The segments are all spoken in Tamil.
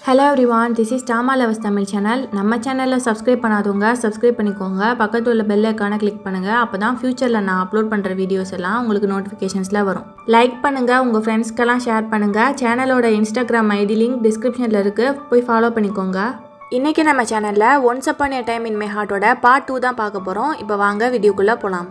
Hello everyone, this is Tama Lovers Tamil channel. நம்ம சேனல்ல சப்ஸ்கிரைப் பண்ணாதவங்க சப்ஸ்கிரைப் பண்ணிக்கோங்க. பக்கத்துல உள்ள பெல் ஐகானை கிளிக் பண்ணுங்க. அப்பதான் ஃபியூச்சர்ல நான் அப்லோட் பண்ற வீடியோஸ் எல்லாம் உங்களுக்கு நோட்டிஃபிகேஷன்ஸ்ல வரும். லைக் பண்ணுங்க, உங்க ஃப்ரெண்ட்ஸ்க்கெல்லாம் ஷேர் பண்ணுங்க. சேனலோட Instagram ID லிங்க் டிஸ்கிரிப்ஷன்ல இருக்கு. போய் ஃபாலோ பண்ணிக்கோங்க. இன்னைக்கு நம்ம சேனல்ல once upon a time in my ஹார்ட்டோட பார்ட் 2 தான் பார்க்க போறோம். இப்போ வாங்க வீடியோக்குள்ள போலாம்.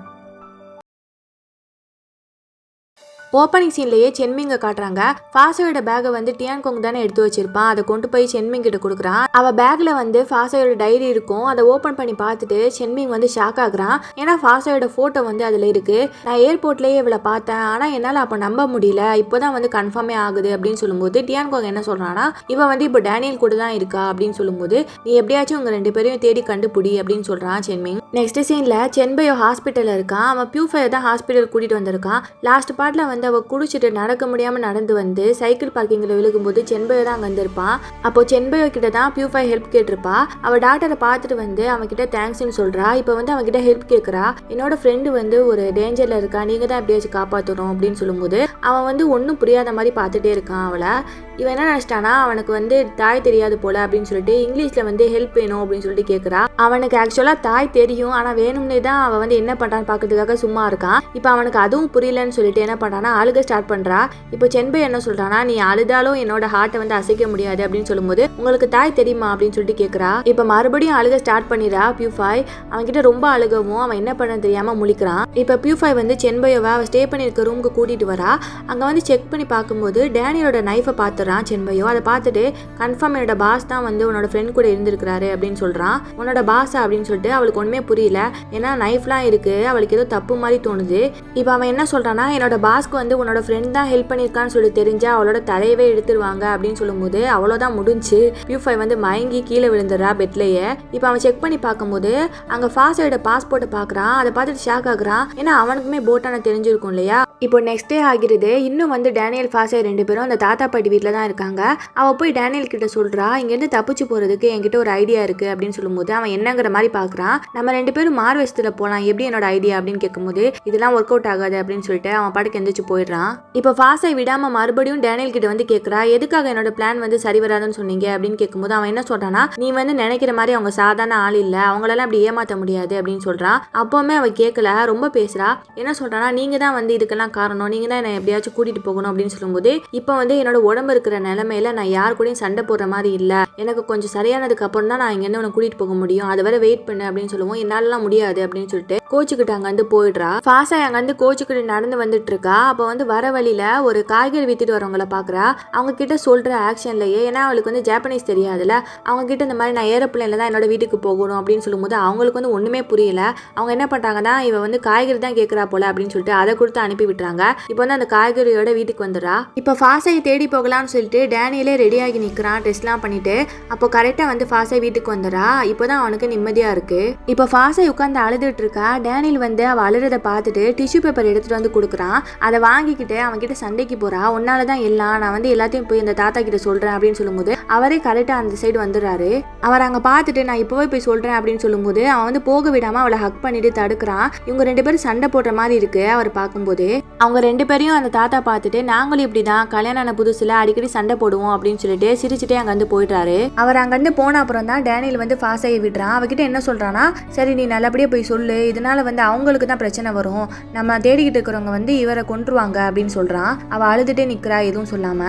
ஓப்பனிங் சீன்லேயே சென்மிங்கை காட்டுறாங்க. ஃபாசையோட பேக்கை வந்து டியான்கோங் தானே எடுத்து வச்சிருப்பான். அதை கொண்டு போய் சென்மிங் கிட்ட கொடுக்குறான். அவள் பேக்கில் வந்து ஃபாசையோட டைரி இருக்கும். அதை ஓப்பன் பண்ணி பார்த்துட்டு சென்மிங் வந்து ஷாக் ஆகுறான். ஏன்னா ஃபாசையோட ஃபோட்டோ வந்து அதில் இருக்குது. நான் ஏர்போர்ட்லேயே இவளை பார்த்தேன், ஆனால் என்னால் அப்போ நம்ப முடியல, இப்போ தான் வந்து கன்ஃபார்மே ஆகுது அப்படின்னு சொல்லும்போது டியான்கோங் என்ன சொல்கிறான்னா, இவன் வந்து இப்போ டேனியல் கூட தான் இருக்கா அப்படின்னு சொல்லும்போது, நீ எப்படியாச்சும் உங்கள் 2 பேரையும் தேடி கண்டுபிடி அப்படின்னு சொல்கிறான் சென்மிங். நெக்ஸ்ட் சீனில் சென்பையோ ஹாஸ்பிட்டலில் இருக்கான். அவன் பியூஃபையை தான் ஹாஸ்பிட்டல் கூட்டிகிட்டு வந்திருக்கான். லாஸ்ட் பார்ட்டில் வந்து அவ குடிச்சிட்டு நடக்க முடியாம நடந்து வந்து சைக்கிள் பார்க்கிங்ல விழுகும்போது சென்பையோ தான் அங்க வந்திருப்பான். அப்போ சென்பையோ கிட்ட தான் பியூஃபை ஹெல்ப் கேட்டிருப்பா. அவ டாக்டரை பார்த்துட்டு வந்து அவன் கிட்ட தேங்க்ஸ்ன்னு சொல்றா. இப்போ வந்து அவன் கிட்ட ஹெல்ப் கேட்கறா. என்னோட ஃப்ரெண்டு வந்து ஒரு டேஞ்சர்ல இருக்கா, நீங்க தான் எப்படியாச்சும் காப்பாற்றணும் அப்படின்னு சொல்லும்போது அவன் வந்து ஒன்றும் புரியாத மாதிரி பார்த்துட்டே இருக்கான் அவளை. இவன் என்ன நினைச்சிட்டானா, அவனுக்கு வந்து தாய் தெரியாது போல அப்படின்னு சொல்லிட்டு இங்கிலீஷ்ல வந்து ஹெல்ப் வேணும் அப்படின்னு சொல்லிட்டு கேட்கறா. அவனுக்கு ஆக்சுவலா தாய் தெரியும், ஆனா வேணும்னே தான் அவன் வந்து என்ன பண்றான்னு பாக்கிறதுக்காக சும்மா இருக்கான். இப்போ அவனுக்கு அதுவும் புரியலன்னு சொல்லிட்டு என்ன பண்றானா, அழுக ஸ்டார்ட் பண்றா. இப்போ சென்பை என்ன சொல்றானா, நீ அழுதாலும் என்னோட ஹார்ட்டை வந்து அசைக்க முடியாது அப்படின்னு சொல்லும்போது, உங்களுக்கு தாய் தெரியுமா அப்படின்னு சொல்லிட்டு கேட்கறா. இப்போ மறுபடியும் அழுக ஸ்டார்ட் பண்ணிடா பியூஃபை. அவன்கிட்ட ரொம்ப அழுகவும் அவன் என்ன பண்ண தெரியாம முழிக்கிறான். இப்போ பியூஃபை வந்து சென்பையோவை அவ ஸ்டே பண்ணிருக்க ரூமுக்கு கூட்டிட்டு வரா. அங்க வந்து செக் பண்ணி பார்க்கும்போது டேனியலோட நைஃபை பார்த்துறான் சென்பையோ. அதை பார்த்துட்டு கன்ஃபார்ம் என்னோட பாஸ் தான் வந்து உன்னோட ஃப்ரெண்ட் கூட இருந்திருக்கிறாரு அப்படின்னு சொல்றான். உன்னோட பாஸா அப்படின்னு சொல்லிட்டு அவளுக்கு ஒண்ணுமே புரியல. ஏன்னா நைஃப்லாம் இருக்கு, அவளுக்கு ஏதோ தப்பு மாதிரி தோணுது. இப்போ அவன் என்ன சொல்றானா, என்னோட பாஸ்க்கு வந்து உன்னோட ஃப்ரெண்ட் தான் ஹெல்ப் பண்ணியிருக்கான்னு சொல்லி தெரிஞ்சா அவளோட தலையவே எடுத்துருவாங்க அப்படின்னு சொல்லும்போது அவ்வளோதான் முடிஞ்சு. பியூஃபை வந்து மயங்கி கீழே விழுந்துடுறா பெட்லேயே. இப்போ அவன் செக் பண்ணி பார்க்கும்போது அங்கே ஃபாசையோட பாஸ்போர்ட்டை பார்க்குறான். அதை பார்த்துட்டு ஷாக் ஆகுறான். ஏன்னா அவனுக்குமே போட்டான தெரிஞ்சிருக்கும் இல்லையா. இப்போ நெக்ஸ்ட் டே ஆகிறது. இன்னும் வந்து டேனியல் ஃபாசை 2 பேரும் அந்த தாத்தா பாட்டி வீட்டில் தான் இருக்காங்க. அவள் போய் டேனியல் கிட்ட சொல்றா, இங்கேருந்து தப்பிச்சு போகிறதுக்கு என்கிட்ட ஒரு ஐடியா இருக்குது அப்படின்னு சொல்லும்போது அவன் என்னங்கிற மாதிரி பார்க்குறான். நம்ம 2 பேரும் மார்வெஸ்ட்டில் போகலாம், எப்படி என்னோட ஐடியா அப்படின்னு கேட்கும்போது இதெல்லாம் ஒர்க் அவுட் ஆகாது அப்படின்னு சொல்லிட்டு அவன் பாட்டுக்கு எந்திரிச்சு போயிடுறான். இப்போ ஃபாசை விடாம மறுபடியும் டேனியல் கிட்ட வந்து கேட்குறா, எதுக்காக என்னோட பிளான் வந்து சரி வராதுன்னு சொன்னீங்க அப்படின்னு கேட்கும்போது அவன் என்ன சொல்றானா, நீ வந்து நினைக்கிற மாதிரி அவங்க சாதாரண ஆள் இல்லை, அவங்களெல்லாம் அப்படி ஏமாற்ற முடியாது அப்படின்னு சொல்றான். அப்போவுமே அவள் கேட்கல, ரொம்ப பேசுறா. என்ன சொல்றானா, நீங்க தான் வந்து இதுக்கெல்லாம் காரணம், நீங்க தான் என்னை எப்படியாச்சும் கூட்டிட்டு போகணும் அப்படின்னு சொல்லும்போது, இப்போ வந்து என்னோட உடம்பு இருக்கிற நிலைமையில நான் யார் கூடயும் சண்டை போடுற மாதிரி இல்லை, எனக்கு கொஞ்சம் சரியானதுக்கு அப்புறம் தான் நான் இங்கேருந்து உன்னை கூட்டிட்டு போக முடியும், அதை வரை வெயிட் பண்ணு அப்படின்னு சொல்லுவோம். என்னாலலாம் முடியாது அப்படின்னு சொல்லிட்டு கோச்சுக்கிட்டு அங்க வந்து போயிடுறா. ஃபாசை அங்க வந்து கோச்சுக்கிட்டு நடந்து வந்துட்டு இருக்கா. அப்போ வந்து வர வழியில ஒரு காய்கறி வித்துட்டு வரவங்கள பாக்குறா. அவங்க கிட்ட சொல்ற ஆக்ஷன்லயே, ஏன்னா அவளுக்கு வந்து ஜாப்பனீஸ் தெரியாதுல, அவங்க கிட்ட இந்த மாதிரி நான் ஏரோப்ளேன்ல தான் என்னோட வீட்டுக்கு போகணும் அப்படின்னு சொல்லும்போது அவங்களுக்கு வந்து ஒண்ணுமே புரியல. அவங்க என்ன பண்றாங்கன்னா, இவ வந்து காய்கறி தான் கேட்கறா போல அப்படின்னு சொல்லிட்டு அதை கொடுத்து அனுப்பி விட்டுறாங்க. இப்போ வந்து அந்த காய்கறியோட வீட்டுக்கு வந்துடுறா. இப்போ ஃபாசையை தேடி போகலாம்னு சொல்லிட்டு டேனியலே ரெடியாகி நிற்கிறான் ட்ரெஸ்லாம் பண்ணிட்டு. அப்போ கரெக்டாக வந்து ஃபாசை வீட்டுக்கு வந்துடுறா. இப்போதான் அவனுக்கு நிம்மதியாக இருக்கு. இப்போ ஃபாசை உட்காந்து அழுதுட்டு இருக்கா. டேனியல் வந்து அவள் அழுறதை பார்த்துட்டு டிஷ்யூ பேப்பர் எடுத்துட்டு வந்து கொடுக்குறான். அதை வாங்கிக்கிட்டு அவன் கிட்ட சண்டைக்கு போறா. உன்னால தான் எல்லாம், நான் வந்து எல்லாத்தையும் போய் இந்த தாத்தா கிட்ட சொல்றேன் அப்படின்னு சொல்லும்போது அவரே கரெக்டாக அந்த சைடு வந்துடுறாரு. அவர் அங்கே பார்த்துட்டு நான் இப்போவே போய் சொல்றேன் அப்படின்னு சொல்லும்போது அவன் வந்து போக விடாம அவளை ஹக் பண்ணிட்டு தடுக்கிறான். இவங்க 2 பேரும் சண்டை போடுற மாதிரி இருக்கு. அவர் பார்க்கும்போது அவங்க 2 பேரையும் அந்த தாத்தா பார்த்துட்டு, நாங்களும் இப்படிதான் கல்யாணம் ஆன புதுசுல அடிக்கடி சண்டை போடுவோம் அப்படின்னு சொல்லிட்டு சிரிச்சுட்டே அங்க வந்து போயிடுறாரு. அவர் அங்க வந்து போன அப்புறம் தான் டேனியல் வந்து ஃபாசையை விடுறான். அவகிட்ட என்ன சொல்றானா, சரி நீ நல்லபடியா போய் சொல்லு, இதனால வந்து அவங்களுக்கு தான் பிரச்சனை வரும், நம்ம தேடிக்கிட்டு இருக்கிறவங்க வந்து இவரை கொன்றுவாங்க அப்படின்னு சொல்றான். அவ அழுதுட்டே நிக்கிறா எதுவும் சொல்லாம.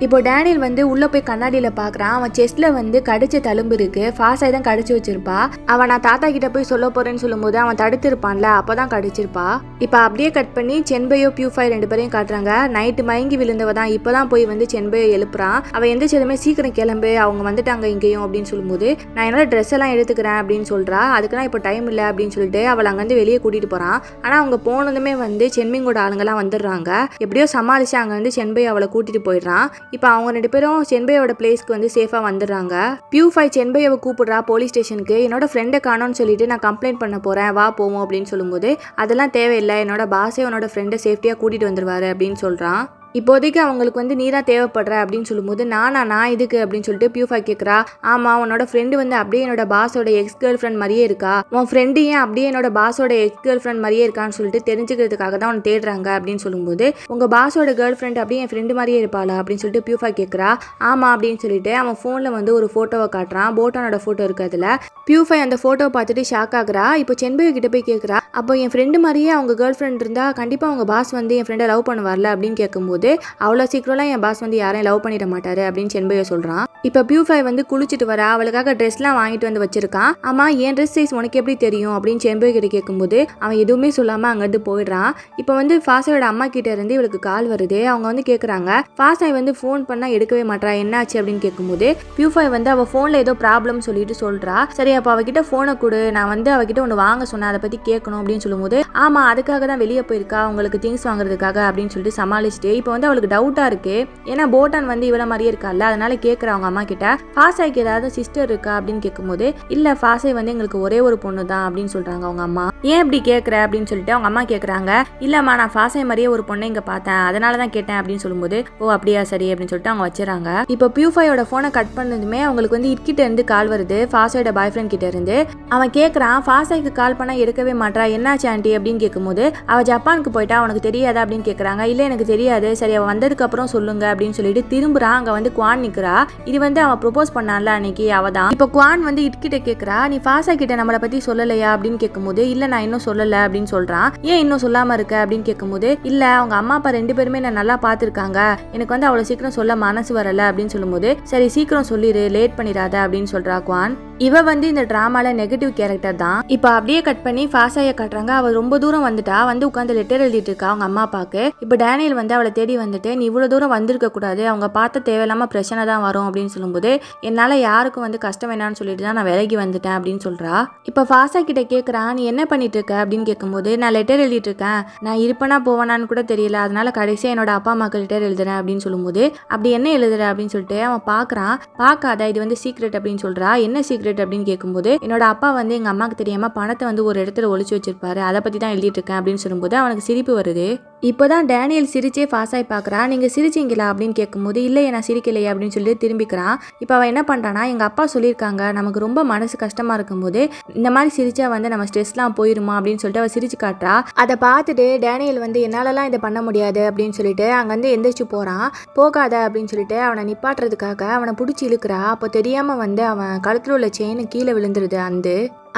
இப்போ டேனியல் வந்து உள்ள போய் கண்ணாடியில பாக்குறான். அவன் செஸ்ட்ல வந்து கடிச்ச தழும்பு இருக்கு. ஃபாசை தான் கடிச்சு வச்சிருப்பா. அவன் நான் தாத்தா கிட்ட போய் சொல்ல போறேன்னு சொல்லும்போது அவன் தடுத்திருப்பான்ல, அப்பதான் கடிச்சிருப்பா. இப்போ அப்படியே கட் பண்ணி சென்பையோ பியூஃபை 2 பேரையும் காட்டுறாங்க. நைட்டு மயங்கி விழுந்தவ தான் இப்பதான் போய் வந்து சென்பையோ எழுப்புறான். அவன் எந்திரிச்சதுமே சீக்கிரம் கிளம்பு, அவங்க வந்துட்டாங்க இங்கேயும் அப்படின்னு சொல்லும்போது, நான் என்னோட ட்ரெஸ் எல்லாம் எடுத்துக்கிறேன் அப்படின்னு சொல்றா. அதுக்கெல்லாம் இப்போ டைம் இல்லை அப்படின்னு சொல்லிட்டு அவள் அங்கேருந்து வெளியே கூட்டிட்டு போறான். ஆனா அவங்க போனதுமே வந்து சென்மிங்கோட ஆளுங்கெல்லாம் வந்துடுறாங்க. எப்படியோ சமாளிச்சு அங்க வந்து சென்பையோ அவளை கூட்டிட்டு போயிடுறான். இப்போ அவங்க 2 பேரும் சென்பையோட பிளேஸ்க்கு வந்து சேஃபா வந்துடுறாங்க. பியூஃபை சென்பையோவை கூப்பிடுறா போலீஸ் ஸ்டேஷனுக்கு. என்னோட ஃப்ரெண்டை காணோன்னு சொல்லிட்டு நான் கம்ப்ளைண்ட் பண்ண போறேன், வா போவோம் அப்படின்னு சொல்லும்போது, அதெல்லாம் தேவையில்லை, என்னோட பாஸே உன்னோட ஃப்ரெண்டை சேஃப்டியா கூட்டிட்டு வந்துருவாரு அப்படின்னு சொல்றான். இப்போதைக்கு அவங்களுக்கு வந்து நீ தான் தேவைப்படுற அப்படின்னு சொல்லும்போது நான் இதுக்கு அப்படின்னு சொல்லிட்டு பியூஃபை கேட்குறா. ஆமாம், உன்னோட ஃப்ரெண்டு வந்து அப்படியே என்னோட பாஸோட எக்ஸ் கேர்ள் ஃப்ரெண்ட் மாதிரியே இருக்கா, உன் ஃப்ரெண்டு ஏன் அப்படியே என்னோட பாஸோட எக்ஸ் கேர்ள் ஃப்ரெண்ட் மாதிரியே இருக்கான்னு சொல்லிட்டு தெரிஞ்சுக்கிறதுக்காக தான் உன்னை தேடுறாங்க அப்படின்னு சொல்லும்போது உங்கள் பாஸோட கேர்ள் ஃப்ரெண்ட் அப்படியே என் ஃப்ரெண்டு மாதிரியே இருப்பாளா அப்படின்னு சொல்லிட்டு பியூஃபை கேட்குறா. ஆமாம் அப்படின்னு சொல்லிட்டு அவன் ஃபோனில் வந்து ஒரு ஃபோட்டோவை காட்டுறான். போட்டானோட ஃபோட்டோ இருக்குது அதில். பியூஃபை அந்த ஃபோட்டோவை பார்த்துட்டு ஷாக் ஆகுறா. இப்போ செண்பக கிட்ட போய் கேட்குறா, அப்போ என் ஃப்ரெண்டு மாதிரியே அவங்க கேர்ள் ஃப்ரெண்ட் இருந்தால் கண்டிப்பாக அவங்க பாஸ் வந்து என் ஃப்ரெண்டை லவ் பண்ணுவார்ல அப்படின்னு கேட்கும்போது அவ்வளோ சீக்கிரம்லாம் என் பாஸ் வந்து யாரையும் லவ் பண்ணிட மாட்டாரு அப்படின்னு செண்பக சொல்கிறான். இப்போ பியூஃபை வந்து குளிச்சுட்டு வர அவளுக்காக ட்ரெஸ்லாம் வாங்கிட்டு வந்து வச்சிருக்கான். ஆமாம், என் ட்ரெஸ் சைஸ் உனக்கு எப்படி தெரியும் அப்படின்னு செண்பக கிட்ட கேட்கும்போது அவன் எதுவுமே சொல்லாமல் அங்கேருந்து போயிடுறான். இப்போ வந்து ஃபாசாயோட அம்மா கிட்ட இருந்து இவளுக்கு கால் வருது. அவங்க வந்து கேட்குறாங்க, ஃபாசாய் வந்து ஃபோன் பண்ணால் எடுக்கவே மாட்டா, என்னாச்சு அப்படின்னு கேட்கும்போது பியூஃபை வந்து அவள் ஃபோனில் ஏதோ ப்ராப்ளம் சொல்லிட்டு சொல்கிறா. சரி, அப்போ அவகிட்ட ஃபோனை கொடு, நான் வந்து அவகிட்ட ஒன்று வாங்க சொன்னேன், அதை பற்றி கேட்கணும் அப்படின்னு சொல்லும்போது ஆமாம், அதுக்காக தான் வெளியே போயிருக்கா, உங்களுக்கு திங்ஸ் வாங்குறதுக்காக அப்படின்னு சொல்லிட்டு சமாளிச்சுட்டு இப்போ வந்து அவளுக்கு டவுட்டாக இருக்கு. ஏன்னா போட்டான் வந்து இவள மாதிரியே இருக்கால, அதனால கேட்குறவங்க அம்மா கிட்ட ஃபாசாய்க்கு ஏதாவது சிஸ்டர் இருக்கா அப்படின்னு கேட்கும்போது இல்லை, ஃபாசாய் வந்து எங்களுக்கு ஒரே ஒரு பொண்ணு தான் அப்படின்னு சொல்கிறாங்க அவங்க அம்மா. ஏன் இப்படி கேட்குற அப்படின்னு சொல்லிட்டு அவங்க அம்மா கேட்குறாங்க. இல்லைம்மா, நான் ஃபாசாய் மாதிரியே ஒரு பொண்ணை இங்கே பார்த்தேன், அதனால தான் கேட்டேன் அப்படின்னு சொல்லும்போது ஓ அப்படியா, சரி அப்படின்னு சொல்லிட்டு அவங்க வச்சுறாங்க. இப்போ பியூஃபையோட ஃபோனை கட் பண்ணதுமே அவங்களுக்கு வந்து இட்கிட்ட இருந்து கால் வருது, ஃபாசாயோட பாய் ஃப்ரெண்ட் கிட்ட இருந்து. அவன் கேட்குறான், ஃபாசாய்க்கு கால் பண்ணால் எடுக்கவே மாட்டா, என்னாச்சு ஆண்டி அப்படின்னு கேட்கும்போது அவள் ஜப்பானுக்கு போயிட்டா, அவனுக்கு தெரியாதா அப்படின்னு கேட்குறாங்க. இல்லை, எனக்கு தெரியாது, சரி அவள் வந்ததுக்கு அப்புறம் சொல்லுங்க அப்படின்னு சொல்லிட்டு திரும்புறான். அங்கே வந்து குவான் நிற்கிறா. இது வந்து அவன் ப்ரொபோஸ் பண்ணான்ல அன்னைக்கு, அவள் தான். இப்போ குவான் வந்து இட்கிட்ட கேட்குறா, நீ ஃபாசாய் கிட்ட நம்மளை பற்றி சொல்லலையா அப்படின்னு கேட்கும்போது இல்லை, நான் இன்னும் சொல்லலை அப்படின்னு சொல்கிறான். ஏன் இன்னும் சொல்லாமல் இருக்க அப்படின்னு கேட்கும்போது இல்லை, அவங்க அம்மா அப்பா 2 பேருமே நான் நல்லா பார்த்துருக்காங்க, எனக்கு வந்து அவ்வளோ சீக்கிரம் சொல்ல மனசு வரலை அப்படின்னு சொல்லும்போது சரி சீக்கிரம் சொல்லிடு, லேட் பண்ணிடாத அப்படின்னு சொல்கிறா குவான். இவ வந்து இந்த டிராமால நெகட்டிவ் கேரக்டர் தான். இப்போ அப்படியே கட் பண்ணி ஃபாசாயை காட்டுறாங்க. அவள் ரொம்ப தூரம் வந்துட்டா, வந்து உட்காந்து லெட்டர் எழுதிட்டு இருக்கா அவங்க அம்மா அப்பாவுக்கு. இப்போ டேனியல் வந்து அவளை தேடி வந்துட்டு நீ இவ்வளோ தூரம் வந்திருக்க கூடாது, அவங்க பார்த்த தேவையில்லாமல் பிரச்சனை தான் வரும் அப்படின்னு சொல்லும்போது என்னால் யாருக்கும் வந்து கஷ்டம் வேணான்னு சொல்லிட்டு தான் நான் விலகி வந்துட்டேன் அப்படின்னு சொல்கிறா. இப்போ ஃபாசா கிட்ட கேட்குறான், நீ என்ன பண்ணிட்டு இருக்க அப்படின்னு கேட்கும்போது நான் லெட்டர் எழுதிட்டு இருக்கேன், நான் இருப்பேனா போவேனான்னு கூட தெரியல, அதனால கடைசியாக என்னோட அப்பா அம்மாவுக்கு லெட்டர் எழுதுறேன் அப்படின்னு சொல்லும்போது அப்படி என்ன எழுதுற அப்படின்னு சொல்லிட்டு அவன் பார்க்குறான். பார்க்காத, இது வந்து சீக்ரெட் அப்படின்னு சொல்கிறா. என்ன சீக்ரெட் அப்படின்னு கேட்கும்போது என்னோட அப்பா வந்து எங்க அம்மாக்கு தெரியாம பணத்தை வந்து ஒரு இடத்துல ஒளிச்சு வச்சிருப்பாரு, அதை பத்தி தான் எழுதிட்டு இருக்கேன் அப்படின்னு சொல்லும்போது அவனுக்கு சிரிப்பு வருது. இப்போதான் டேனியல் சிரிச்சே ஃபாசாய் பார்க்குறான். நீங்கள் சிரிச்சிங்களா அப்படின்னு கேட்கும்போது இல்லையே, நான் சிரிக்கலையே அப்படின்னு சொல்லிட்டு திரும்பிக்கிறான். இப்போ அவன் என்ன பண்ணுறான்னா, எங்கள் அப்பா சொல்லியிருக்காங்க நமக்கு ரொம்ப மனசு கஷ்டமாக இருக்கும்போது இந்த மாதிரி சிரிச்சா வந்து நம்ம ஸ்ட்ரெஸ்லாம் போயிருமா அப்படின்னு சொல்லிட்டு அவள் சிரிச்சு காட்டுறா. அதை பார்த்துட்டு டேனியல் வந்து என்னாலலாம் இதை பண்ண முடியாது அப்படின்னு சொல்லிட்டு அங்கேருந்து எந்திரிச்சு போகிறான். போகாத அப்படின்னு சொல்லிட்டு அவனை நிப்பாட்டுறதுக்காக அவனை பிடிச்சி இழுக்கிறா. அப்போ தெரியாமல் வந்து அவன் கழுத்தில் உள்ள செயின் கீழே விழுந்துருது.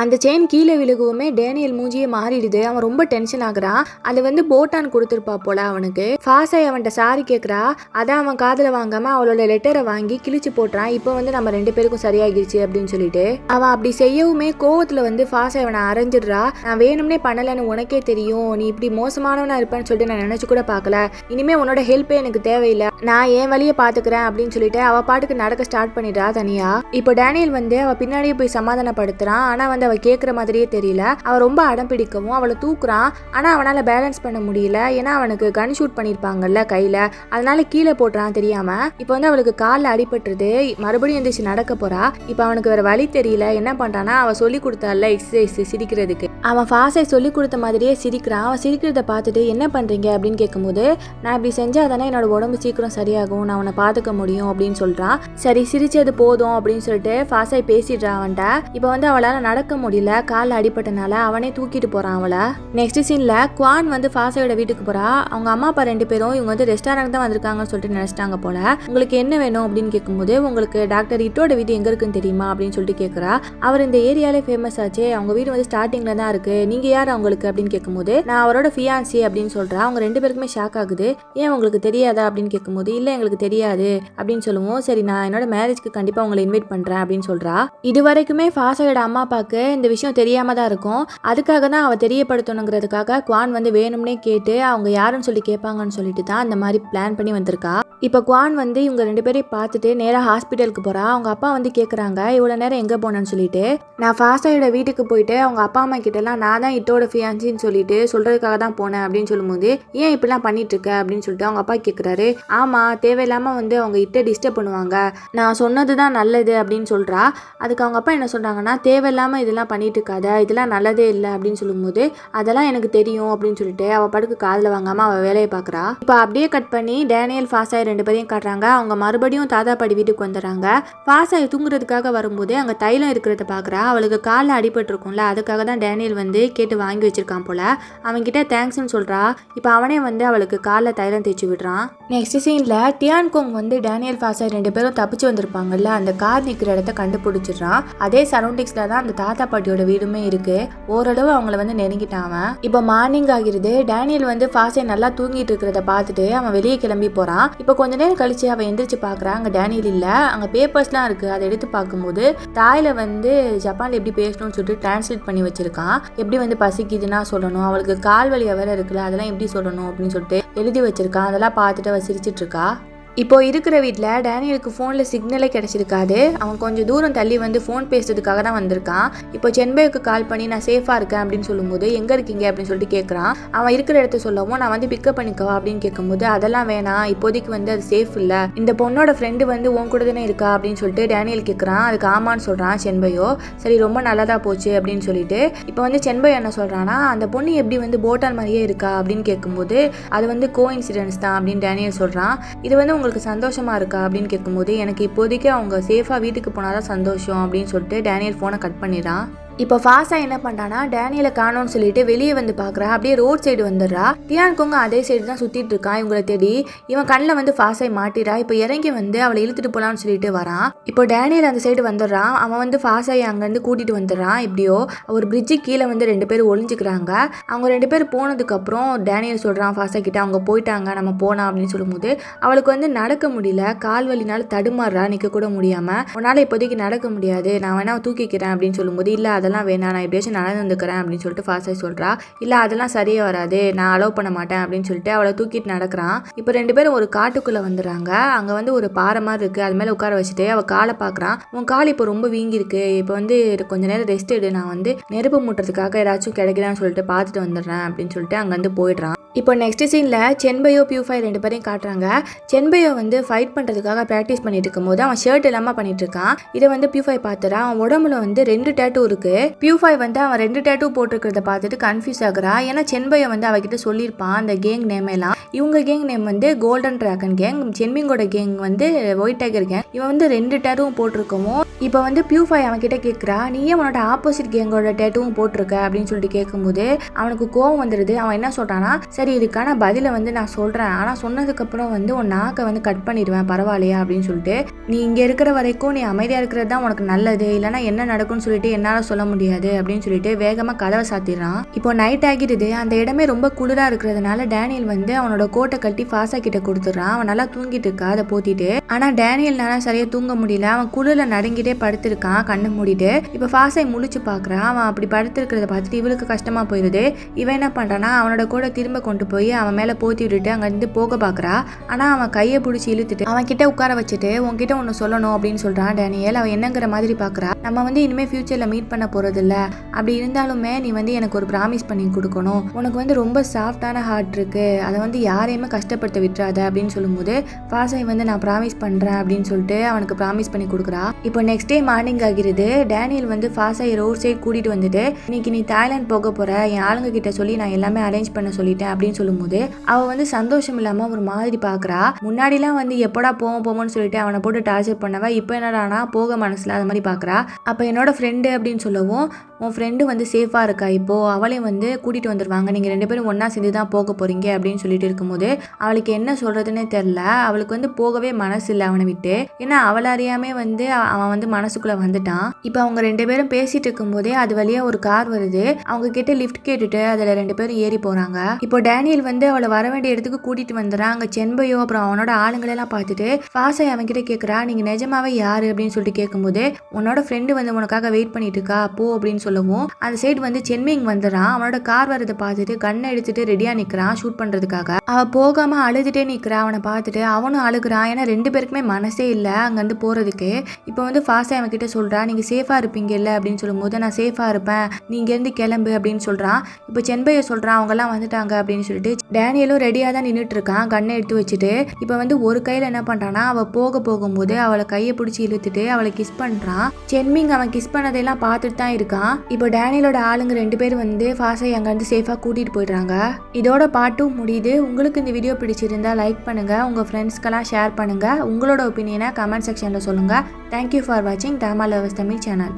அந்த செயின் கீழே விழுகுவோமே டேனியல் மூஞ்சியே மாறிடுது. அவன் ரொம்ப டென்ஷன் ஆகுறான். அது வந்து போட்டான் கொடுத்துருப்பா போல அவனுக்கு. ஃபாசாய் அவன்கிட்ட சாரி கேட்குறா. அதான் அவன் காதில் வாங்காமல் அவளோட லெட்டரை வாங்கி கிழிச்சு போட்டுறான். இப்போ வந்து நம்ம 2 பேருக்கும் சரியாகிடுச்சு அப்படின்னு சொல்லிட்டு அவன் அப்படி செய்யவுமே கோவத்தில் வந்து ஃபாசாய் அவனை அரைஞ்சிடுறா. நான் வேணும்னே பண்ணலைன்னு உனக்கே தெரியும், நீ இப்படி மோசமானவனா இருப்பேன்னு சொல்லிட்டு நான் நினச்சி கூட பார்க்கல, இனிமே உன்னோட ஹெல்ப்பே எனக்கு தேவையில்லை, நான் என் வழியை பார்த்துக்கிறேன் அப்படின்னு சொல்லிட்டு அவள் பாட்டுக்கு நடக்க ஸ்டார்ட் பண்ணிடுறா தனியா. இப்போ டேனியல் வந்து அவள் பின்னாடியே போய் சமாதானப்படுத்துறான். ஆனால் அவ கேட்குற மாதிரியே தெரியல. அவன் ரொம்ப அடம் பிடிக்கவும் அவளை தூக்குறான். ஆனால் அவனால் பேலன்ஸ் பண்ண முடியல. ஏன்னா அவனுக்கு கன் ஷூட் பண்ணியிருப்பாங்கல்ல கையில், அதனால கீழே போட்டுறான் தெரியாம. இப்போ வந்து அவளுக்கு காலில் அடிபட்டுருது. மறுபடியும் எந்திரிச்சு நடக்க போறா. இப்போ அவனுக்கு வேற வழி தெரியல. என்ன பண்றான்னா, அவன் சொல்லி கொடுத்தால எக்ஸசைஸ் சிரிக்கிறதுக்கு, அவன் ஃபாஸை சொல்லி கொடுத்த மாதிரியே சிரிக்கிறான். அவன் சிரிக்கிறத பார்த்துட்டு என்ன பண்றீங்க அப்படின்னு கேட்கும்போது நான் இப்படி செஞ்சா தானே என்னோட உடம்பு சீக்கிரம் சரியாகும், நான் அவனை பார்த்துக்க முடியும் அப்படின்னு சொல்றான். சரி சிரிச்சது போதும் அப்படின்னு சொல்லிட்டு ஃபாஸை பேசிடுறான் அவன்கிட்ட. இப்போ வந்து அவளால் நடக்க முடியல, காலில் அடிபட்டனால அவனே தூக்கிட்டு போறான் அவளை. நெக்ஸ்ட் சீன்ல குவான் வந்து ஃபாசாயோட வீட்டுக்கு போறா. அவங்க அம்மா அப்பா 2 பேரும் இவங்க வந்து ரெஸ்டாரண்ட் தான் வந்திருக்காங்கன்னு சொல்லிட்டு நினைச்சிட்டாங்க போல. உங்களுக்கு என்ன வேணும் அப்படின்னு கேட்கும்போது உங்களுக்கு டாக்டர் இட்டோட வீடு எங்க இருக்குன்னு தெரியுமா அப்படின்னு சொல்லிட்டு கேட்குறா. அவர் இந்த ஏரியாலே ஃபேமஸ் ஆச்சே, அவங்க வீடு வந்து ஸ்டார்டிங்ல தான் இருக்கு, நீங்க யார் அவங்களுக்கு அப்படின்னு கேட்கும்போது நான் அவரோட ஃபியான்சி அப்படின்னு சொல்றா. அவங்க 2 பேருக்குமே ஷாக் ஆகுது. ஏன் உங்களுக்கு தெரியாதா அப்படின்னு கேட்கும்போது இல்ல எங்களுக்கு தெரியாது அப்படின்னு சொல்லுவோம். சரி நான் என்னோட மேரேஜ்க்கு கண்டிப்பா உங்களை இன்வைட் பண்றேன் அப்படின்னு சொல்றா. இது வரைக்குமே ஃபாசாயோட அம்மா அப்பாக்கு இந்த விஷயம் தெரியாம தான் இருக்கும். அதுக்காக தான் அவ தெரியப்படுத்தணுங்கிறதுக்காக குவான் வந்து வேணும்னே கேட்டு அவங்க யாருன்னு சொல்லி கேட்பாங்கன்னு சொல்லிட்டு தான் அந்த மாதிரி பிளான் பண்ணி வந்திருக்கா. இப்போ குவான் வந்து இவங்க 2 பேரையும் பார்த்துட்டு நேராக ஹாஸ்பிட்டலுக்கு போறா. அவங்க அப்பா வந்து கேட்குறாங்க இவ்வளோ நேரம் எங்கே போனேன்னு சொல்லிட்டு. நான் ஃபாசாயோட வீட்டுக்கு போயிட்டு அவங்க அப்பா அம்மா கிட்டலாம் நான் தான் இட்டோட ஃபியான்சின்னு சொல்லிட்டு சொல்றதுக்காக தான் போனேன் அப்படின்னு சொல்லும்போது ஏன் இப்படிலாம் பண்ணிட்டு இருக்க அப்படின்னு சொல்லிட்டு அவங்க அப்பா கேட்குறாரு. ஆமா, தேவையில்லாம வந்து அவங்க இட்ட டிஸ்டர்ப் பண்ணுவாங்க, நான் சொன்னது தான் நல்லது அப்படின்னு சொல்றா. அதுக்கு அவங்க அப்பா என்ன சொல்றாங்கன்னா தேவையில்லாம இதெல்லாம் பண்ணிட்டு இருக்காத, இதெல்லாம் நல்லதே இல்லை அப்படின்னு சொல்லும்போது அதெல்லாம் எனக்கு தெரியும் அப்படின்னு சொல்லிட்டு அவள் படுக்கு காதில் வாங்காமல் அவள் வேலையை பார்க்குறா. இப்போ அப்படியே கட் பண்ணி டேனியல் ஃபாசாய் 2 பேரையும் காட்டுறாங்க. அவங்க மறுபடியும் தாத்தா பாட்டி வீட்டுக்கு வந்துடுறாங்க. ஃபாசாய் தூங்குறதுக்காக வரும்போது அங்கே தைலம் இருக்கிறத பார்க்குறா. அவளுக்கு காலில் அடிபட்டு இருக்கும்ல, அதுக்காக தான் டேனியல் வந்து கேட்டு வாங்கி வச்சிருக்கான் போல. அவன்கிட்ட தேங்க்ஸ்ன்னு சொல்கிறா. இப்போ அவனே வந்து அவளுக்கு காலில் தைலம் தேய்ச்சி விடுறான். நெக்ஸ்ட் சீனில் டியான்கோங் வந்து டேனியல் ஃபாசாய் 2 பேரும் தப்பிச்சு வந்திருப்பாங்கல்ல, அந்த கார் நிற்கிற இடத்த கண்டுபிடிச்சிடுறான். அதே சரௌண்டிங்ஸில் தான் அந்த தாத்தா பாட்டியோட வீடுமே இருக்கு. ஓரளவு அவங்கள வந்து நெருங்கிட்டான். இப்போ மார்னிங் ஆகிருது. டேனியல் வந்து ஃபாசாய் நல்லா தூங்கிட்டு இருக்கிறத பார்த்துட்டு அவன் வெளியே கிளம்பி போகிறான். இப்போ கொஞ்ச நேரம் கழிச்சு அவன் எந்திரிச்சு பார்க்குறான். அங்கே டேனியல் இல்லை. அங்கே பேப்பர்ஸ்லாம் இருக்குது. அதை எடுத்து பார்க்கும்போது தாயில் வந்து ஜப்பானில் எப்படி பேசணும்னு சொல்லிட்டு டிரான்ஸ்லேட் பண்ணி வச்சிருக்கான். எப்படி வந்து பசிக்குதுன்னா சொல்லணும், அவளுக்கு கால் வலி வேற இருக்குல்ல, அதெல்லாம் எப்படி சொல்லணும் அப்படின்னு சொல்லிட்டு எழுதி வச்சிருக்கான். அதெல்லாம் பார்த்துட்டு அவள் சிரிச்சிட்டு இருக்கா. இப்போ இருக்கிற வீட்டில் டேனியலுக்கு ஃபோனில் சிக்னலே கிடச்சிருக்காது. அவன் கொஞ்சம் தூரம் தள்ளி வந்து ஃபோன் பேசுறதுக்காக தான் வந்திருக்கான். இப்போ சென்பேக்கு கால் பண்ணி நான் சேஃபாக இருக்கேன் அப்படின்னு சொல்லும்போது எங்கே இருக்கீங்க அப்படின்னு சொல்லிட்டு கேட்குறான். அவன் இருக்கிற இடத்த சொல்லவும் நான் வந்து பிக்கப் பண்ணிக்கவா அப்படின்னு கேட்கும்போது அதெல்லாம் வேணாம், இப்போதைக்கு வந்து அது சேஃப் இல்லை, இந்த பொண்ணோட ஃப்ரெண்டு வந்து உன் கூட தானே இருக்கா அப்படின்னு சொல்லிட்டு டேனியல் கேட்குறான். அதுக்கு ஆமான்னு சொல்கிறான் சென்பையோ. சரி ரொம்ப நல்லதாக போச்சு அப்படின்னு சொல்லிட்டு இப்போ வந்து சென்பை என்ன சொல்கிறான்னா, அந்த பொண்ணு எப்படி வந்து போட்டால் மாதிரியே இருக்கா அப்படின்னு கேட்கும்போது அது வந்து கோஇன்சிடென்ஸ் தான் அப்படின்னு டேனியல் சொல்கிறான். இது வந்து உங்களுக்கு சந்தோஷமா இருக்கா அப்படின்னு கேட்கும்போது எனக்கு இப்போதைக்கு அவங்க சேஃபா வீட்டுக்கு போனாதான் சந்தோஷம் அப்படின்னு சொல்லிட்டு டேனியல் ஃபோனை கட் பண்ணிடுறான். இப்போ ஃபாஸா என்ன பண்ணுறான்னா டேனியலை காணோன்னு சொல்லிட்டு வெளியே வந்து பார்க்குறா. அப்படியே ரோட் சைடு வந்துடுறா. டியான்கோங்க அதே சைடு தான் சுற்றிட்டு இருக்கான் இவங்களை தேடி. இவன் கண்ணில் வந்து ஃபாஸாய் மாட்டிறா. இப்போ இறங்கி வந்து அவளை இழுத்துட்டு போகலான்னு சொல்லிட்டு வரான். இப்போ டேனியல் அந்த சைடு வந்துடுறான். அவன் வந்து ஃபாஸாய் அங்கேருந்து கூட்டிகிட்டு வந்துடுறான். எப்படியோ ஒரு பிரிட்ஜு கீழே வந்து 2 பேர் ஒளிஞ்சிக்கிறாங்க. அவங்க 2 பேர் போனதுக்கப்புறம் டேனியல் சொல்கிறான் ஃபாஸா கிட்ட, அவங்க போயிட்டாங்க நம்ம போகலாம் அப்படின்னு சொல்லும்போது அவளுக்கு வந்து நடக்க முடியல, கால் வலினால தடுமாறுறா, நிற்க கூட முடியாமல். உன்னால் இப்போதைக்கு நடக்க முடியாது, நான் வேணா தூக்கிக்கிறேன் அப்படின்னு சொல்லும்போது இல்லை அதெல்லாம் வேணாம், நான் எப்படியாச்சும் நடந்து வந்துக்கிறேன் அப்படின்னு சொல்லிட்டு ஃபாஸாய் சொல்கிறா. இல்லை அதெல்லாம் சரியாக வராது, நான் அலோவ் பண்ண மாட்டேன் அப்படின்னு சொல்லிட்டு அவளை தூக்கிட்டு நடக்கிறான். இப்போ 2 பேரும் ஒரு காட்டுக்குள்ளே வந்துடுறாங்க. அங்கே வந்து ஒரு பாறை மாதிரி இருக்குது, அது மேலே உட்கார வச்சுட்டு அவள் காலை பார்க்குறான். உன் கால் இப்போ ரொம்ப வீங்கிருக்கு, இப்போ வந்து கொஞ்ச நேரம் ரெஸ்ட் எடு, நான் வந்து நெருப்பு மூட்டுறதுக்காக ஏதாச்சும் கிடைக்குதான்னு சொல்லிட்டு பார்த்துட்டு வந்துடுறேன் அப்படின்னு சொல்லிட்டு அங்கேருந்து போயிடுறான். இப்போ நெக்ஸ்ட் சீனில் சென்பையோ பியூஃபாய் 2 பேரையும் காட்டுறாங்க. சென்பையோ வந்து ஃபைட் பண்ணுறதுக்காக ப்ராக்டிஸ் பண்ணிட்டு இருக்கும்போது அவன் ஷர்ட் இல்லாமல் பண்ணிட்டு இருக்கான். இதை வந்து பியூஃபாய் பார்த்துறா. அவன் உடம்புல வந்து 2 டேட்டூ இருக்கு. பியூஃபாய் வந்து அவன் 2 டேட்டூ போட்டிருக்கிறத பார்த்துட்டு கன்ஃபியூஸ் ஆகுறா. ஏன்னா சென்பையோ வந்து அவகிட்ட சொல்லியிருப்பான் அந்த கேங் நேம் எல்லாம். இவங்க கேங் நேம் வந்து கோல்டன் டிராகன் கேங், சென்மிங்கோட கேங் வந்து ஒயிட் டைகர் கேங். இவன் வந்து 2 டேட்டூவும் போட்டிருக்கவும் இப்போ வந்து பியூஃபாய் அவன் கிட்ட கேட்குறா, நீ ஏன் உன்னோட ஆப்போசிட் கேங்கோட டேட்டூவும் போட்டிருக்க அப்படின்னு சொல்லிட்டு கேட்கும்போது அவனுக்கு கோவம் வந்துடுது. அவன் என்ன சொல்கிறான்னா, சரி இதுக்கான பதிலை வந்து நான் சொல்கிறேன், ஆனால் சொன்னதுக்கப்புறம் வந்து உன் நாக்கை வந்து கட் பண்ணிடுவேன் பரவாயில்லையா அப்படின்னு சொல்லிட்டு, நீ இங்கே இருக்கிற வரைக்கும் நீ அமைதியாக இருக்கிறது தான் உனக்கு நல்லது, இல்லைனா என்ன நடக்கும்னு சொல்லிட்டு என்னால் சொல்ல முடியாது அப்படின்னு சொல்லிட்டு வேகமாக கதவை சாத்திடுறான். இப்போ நைட் ஆகிடுது. அந்த இடமே ரொம்ப குளிராக இருக்கிறதுனால டேனியல் வந்து அவனோட கோட்டை கட்டி ஃபாஸா கிட்ட கொடுத்துட்றான். அவன் நல்லா தூங்கிட்டு இருக்கா அதை போத்திட்டு. ஆனால் டேனியல்னால சரியாக தூங்க முடியல. அவன் குளிரில் நடுங்கிட்டே படுத்திருக்கான் கண்ணை மூடிட்டு. இப்போ ஃபாஸாய் முழிச்சு பார்க்குறான். அவன் அப்படி படுத்திருக்கிறத பார்த்துட்டு இவளுக்கு கஷ்டமாக போயிடுது. இவன் என்ன பண்ணுறான்னா அவனோட கூட திரும்ப கொண்டு போய் அவன் மேலே போத்தி விட்டுட்டு அங்கேருந்து போக பார்க்குறா. ஆனால் அவன் கையை பிடிச்சி இழுத்துட்டு அவன் கிட்ட உட்கார வச்சுட்டு உன்கிட்ட ஒன்று சொல்லணும் அப்படின்னு சொல்கிறான் டேனியல். அவன் என்னங்கிற மாதிரி பார்க்குறா. நம்ம வந்து இனிமேல் ஃபியூச்சரில் மீட் பண்ண போகிறதில்ல, அப்படி இருந்தாலுமே நீ வந்து எனக்கு ஒரு ப்ராமிஸ் பண்ணி கொடுக்கணும், உனக்கு வந்து ரொம்ப சாஃப்டான ஹார்ட் இருக்குது, அதை வந்து யாரையுமே கஷ்டப்படுத்த விட்டுறாத அப்படின்னு சொல்லும்போது ஃபாஸாய் வந்து நான் ப்ராமிஸ் பண்ணுறேன் அப்படின்னு சொல்லிட்டு அவனுக்கு ப்ராமிஸ் பண்ணி கொடுக்குறா. இப்போ நெக்ஸ்ட் டே மார்னிங் ஆகிறது. டேனியல் வந்து ஃபாஸாய் ரோட் சைடு கூட்டிகிட்டு வந்துட்டு இன்னைக்கு நீ தாய்லாந்து போக போகிற, என் ஆளுங்க கிட்ட சொல்லி நான் எல்லாமே அரேஞ்ச் பண்ண சொல்லிட்டேன் அப்படின்னு சொல்லும்போது அவள் வந்து சந்தோஷம் இல்லாமல் ஒரு மாதிரி பார்க்குறா. முன்னாடிலாம் வந்து எப்படா போவோம்னு சொல்லிட்டு அவனை போட்டு டார்ச்சர் பண்ணவ இப்போ என்னடானா போக மனசில் அது மாதிரி பார்க்குறா. அப்போ என்னோட ஃப்ரெண்டு அப்படின்னு சொல்லவும் உன் ஃப்ரெண்டு வந்து சேஃபாக இருக்கா, இப்போது அவளையும் வந்து கூட்டிகிட்டு வந்துடுவாங்க, நீங்கள் 2 பேரும் ஒன்றா சேர்ந்து தான் போக போகிறீங்க அப்படின்னு சொல்லிட்டு இருக்கும்போது அவளுக்கு என்ன சொல்கிறதுனே தெரில. அவளுக்கு வந்து போகவே மனசு இல்லை அவனை விட்டு. ஏன்னா அவளை அறியாமே வந்து அவன் வந்து மனசுக்குள்ளே வந்துட்டான். இப்போ அவங்க 2 பேரும் பேசிகிட்டு இருக்கும்போதே அது வழியாக ஒரு கார் வருது. அவங்க கிட்ட லிஃப்ட் கேட்டுட்டு அதில் 2 பேரும் ஏறி போகிறாங்க. இப்போ டேனியல் வந்து அவளை வர வேண்டிய இடத்துக்கு கூட்டிகிட்டு வந்துடுறான். அங்கே சென்பையோ அப்புறம் அவனோட ஆளுங்களெல்லாம் பார்த்துட்டு ஃபாஸாய் அவன் கிட்ட கேட்குறா, நீங்கள் நிஜமாவே யார் அப்படின்னு சொல்லிட்டு கேட்கும்போது உன்னோட ஃப்ரெண்டு வந்து உனக்காக வெயிட் பண்ணிட்டு இருக்கா போ அப்படின்னு சொல்லவும் அந்த சைடு வந்து சென்மிங் வந்துடுறான். அவனோட கார் வரதை பார்த்துட்டு கண்ணை எடுத்துட்டு ரெடியாக நிற்கிறான் ஷூட் பண்ணுறதுக்காக. அவள் போகாமல் அழுதுகிட்டே நிற்கிறான். அவனை பார்த்துட்டு அவனும் அழுகிறான். ஏன்னா 2 பேருக்குமே மனசே இல்லை அங்கேருந்து போகிறதுக்கு. இப்போ வந்து ஃபாஸாய் அவன் கிட்ட சொல்கிறா, நீங்கள் சேஃபாக இருப்பீங்க இல்லை அப்படின்னு சொல்லும்போது நான் சேஃபாக இருப்பேன், நீங்கள் இருந்து கிளம்பு அப்படின்னு சொல்கிறான். இப்போ சென்பையை சொல்கிறான் அவங்கெல்லாம் வந்துட்டாங்க அப்படின்னு சொல்லிட்டு டேனியலும் ரெடியாக தான் நின்றுட்டு இருக்கான் கண்ணை எடுத்து வச்சுட்டு. இப்போ வந்து ஒரு கையில் என்ன பண்ணுறான்னா அவள் போகும்போது அவளை கையை பிடிச்சி இழுத்துட்டு அவளை கிஸ் பண்ணுறான். சென்மிங் அவன் கிஸ் பண்ணதையெல்லாம் பார்த்துட்டு தான் இருக்கான். இப்போ டேனியலோட ஆளுங்க 2 பேர் வந்து ஃபாஸை அங்கேருந்து சேஃபாக கூட்டிகிட்டு போயிடுறாங்க. இதோட பாட்டும் முடியுது. உங்களுக்கு இந்த வீடியோ பிடிச்சிருந்தா லைக் பண்ணுங்கள், உங்கள் ஃப்ரெண்ட்ஸ்க்கெல்லாம் ஷேர் பண்ணுங்கள், உங்களோட ஒப்பீனியனை கமெண்ட் செக்ஷனில் சொல்லுங்கள். தேங்க்யூ ஃபார் வாட்சிங் டிராமா லவர்ஸ் தமிழ் சேனல்.